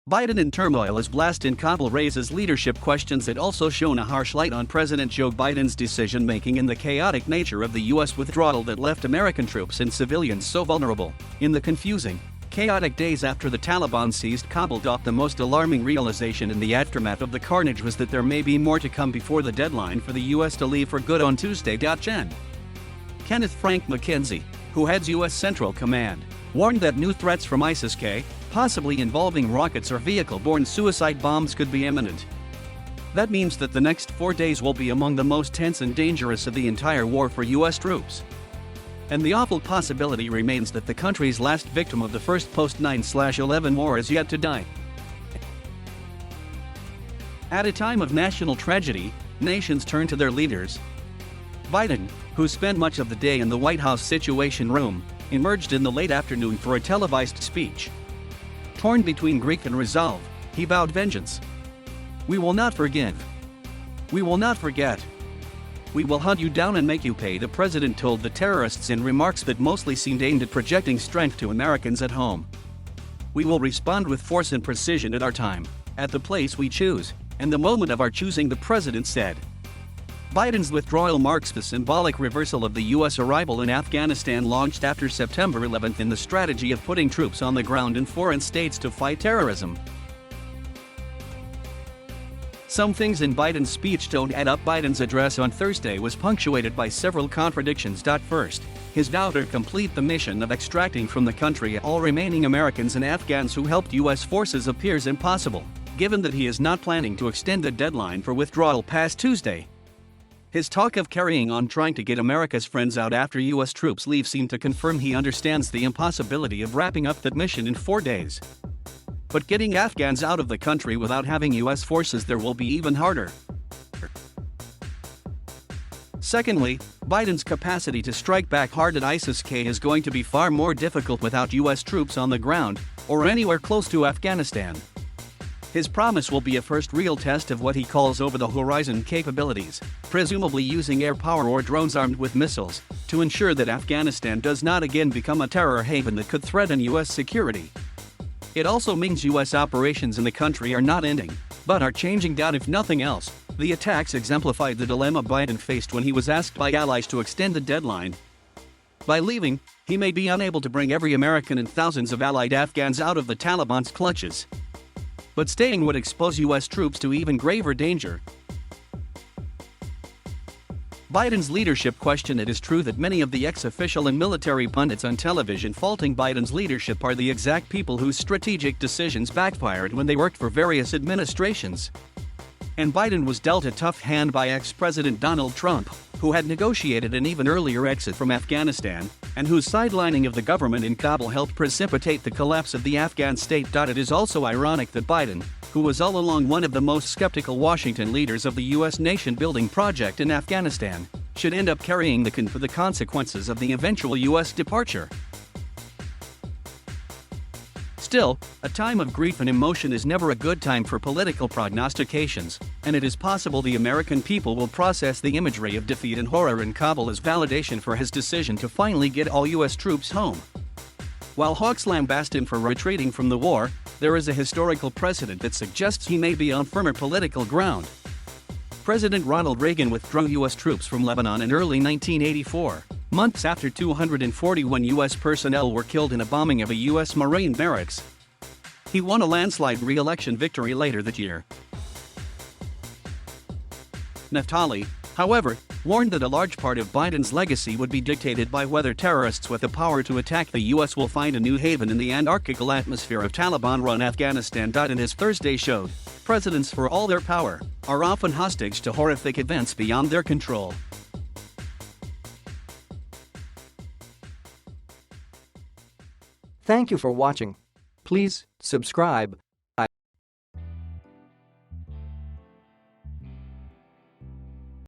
Biden in turmoil as blast in Kabul raises leadership questions that also shone a harsh light on President Joe Biden's decision-making and the chaotic nature of the U.S. withdrawal that left American troops and civilians so vulnerable. In the confusing, chaotic days after the Taliban seized Kabul.The, the most alarming realization in the aftermath of the carnage was that there may be more to come before the deadline for the U.S. to leave for good on Tuesday.Gen. Kenneth McKenzie, who heads U.S. Central Command, warned that new threats from ISIS-K, possibly involving rockets or vehicle-borne suicide bombs, could be imminent. That means that the next 4 days will be among the most tense and dangerous of the entire war for U.S. troops. And the awful possibility remains that the country's last victim of the first post-9/11 war is yet to die. At a time of national tragedy, nations turn to their leaders. Biden, who spent much of the day in the White House Situation Room, emerged in the late afternoon for a televised speech. Torn between grief and resolve, he vowed vengeance. "We will not forgive. We will not forget. We will hunt you down and make you pay," the president told the terrorists in remarks that mostly seemed aimed at projecting strength to Americans at home. "We will respond with force and precision at our time, at the place we choose, and the moment of our choosing," the president said. Biden's withdrawal marks the symbolic reversal of the U.S. arrival in Afghanistan launched after September 11th in the strategy of putting troops on the ground in foreign states to fight terrorism. Some things in Biden's speech don't add up. Biden's address on Thursday was punctuated by several contradictions. First, his vow to complete the mission of extracting from the country all remaining Americans and Afghans who helped U.S. forces appears impossible, given that he is not planning to extend the deadline for withdrawal past Tuesday. His talk of carrying on trying to get America's friends out after U.S. troops leave seemed to confirm he understands the impossibility of wrapping up that mission in 4 days. But getting Afghans out of the country without having U.S. forces there will be even harder. Secondly, Biden's capacity to strike back hard at ISIS-K is going to be far more difficult without U.S. troops on the ground, or anywhere close to Afghanistan. His promise will be a first real test of what he calls over-the-horizon capabilities, presumably using air power or drones armed with missiles, to ensure that Afghanistan does not again become a terror haven that could threaten U.S. security. It also means U.S. operations in the country are not ending, but are changing down if nothing else. The attacks exemplified the dilemma Biden faced when he was asked by allies to extend the deadline. By leaving, he may be unable to bring every American and thousands of allied Afghans out of the Taliban's clutches. But staying would expose U.S. troops to even graver danger. Biden's leadership question. It is true that many of the ex-official and military pundits on television faulting Biden's leadership are the exact people whose strategic decisions backfired when they worked for various administrations. And Biden was dealt a tough hand by ex-President Donald Trump, who had negotiated an even earlier exit from Afghanistan, and whose sidelining of the government in Kabul helped precipitate the collapse of the Afghan state. It is also ironic that Biden, who was all along one of the most skeptical Washington leaders of the U.S. nation-building project in Afghanistan, should end up carrying the can for the consequences of the eventual U.S. departure. Still, a time of grief and emotion is never a good time for political prognostications, and it is possible the American people will process the imagery of defeat and horror in Kabul as validation for his decision to finally get all U.S. troops home. While hawks lambast him for retreating from the war, there is a historical precedent that suggests he may be on firmer political ground. President Ronald Reagan withdrew U.S. troops from Lebanon in early 1984, months after 241 U.S. personnel were killed in a bombing of a U.S. Marine barracks. He won a landslide re-election victory later that year. Naftali, however, warned that a large part of Biden's legacy would be dictated by whether terrorists with the power to attack the U.S. will find a new haven in the anarchical atmosphere of Taliban-run Afghanistan. In his Thursday showed, presidents, for all their power, are often hostage to horrific events beyond their control. Thank you for watching. Please subscribe